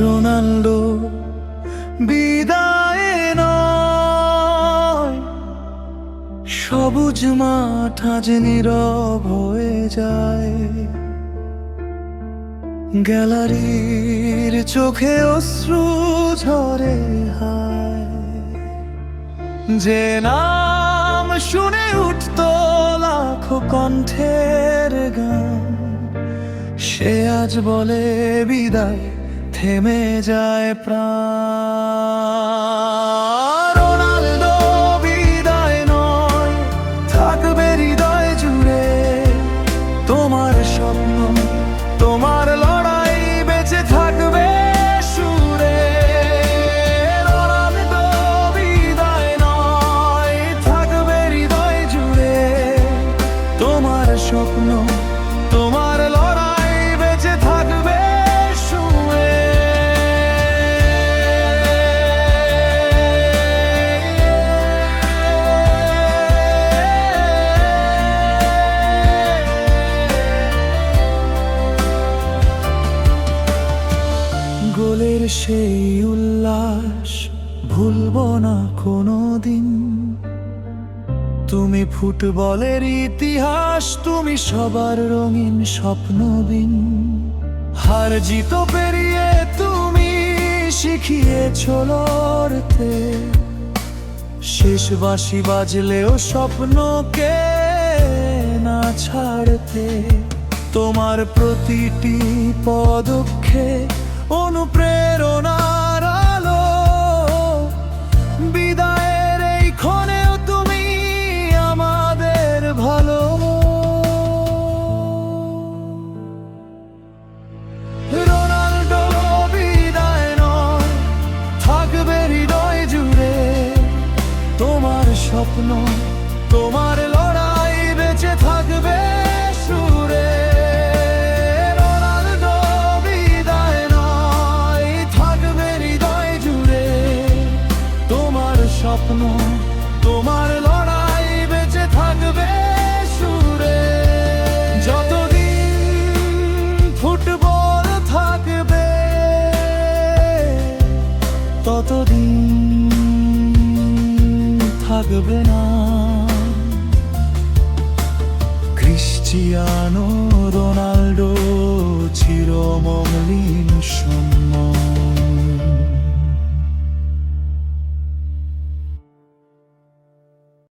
Ronaldo বিদায় নয়, সবুজ মাঠ আজ নীরব হয়ে যায়। গ্যালারির চোখে অশ্রু ঝরে হায়, যে নাম শুনে উঠতো লাখো কণ্ঠের গান, সে আজ বলে বিদায়, থেমে যায় প্রাণ। রোনাল্ডো বিদায় নয়, থাকবে হৃদয় জুড়ে তোমার স্বপ্ন, তোমার লড়াই বেঁচে থাকবে সুরে। রোনাল্ডো বিদায় নয়, থাকবে হৃদয় জুড়ে তোমার স্বপ্ন, তোমার লড়াই বেঁচে থাকবে সুরে। গোলের সেই উল্লাস ভুলবো না কোনোদিন, তুমি ফুটবলের ইতিহাস, তুমি সবার রঙিন স্বপ্নবিন। হার জিত পেরিয়ে তুমি শিখিয়েছ লড়তে, শেষ বাঁশি বাজলেও স্বপ্নকে না ছাড়তে। তোমার প্রতিটি পদক্ষেপ অনুপ্রেরণার আলো, বিদায়ের এই ক্ষণেও তুমি আমাদের ভালো। রোনাল্ডো বিদায় নয়, থাকবে হৃদয় জুড়ে তোমার স্বপ্ন, তোমার লড়াই বেঁচে থাকবে সুরে। রোনাল্ডো বিদায় নয়, থাকবে হৃদয় জুড়ে তোমার স্বপ্ন, তোমার লড়াই বেঁচে থাকবে সুরে। যতদিন ফুটবল থাকবে, ততদিন থাকবে না ক্রিশ্চিয়ানো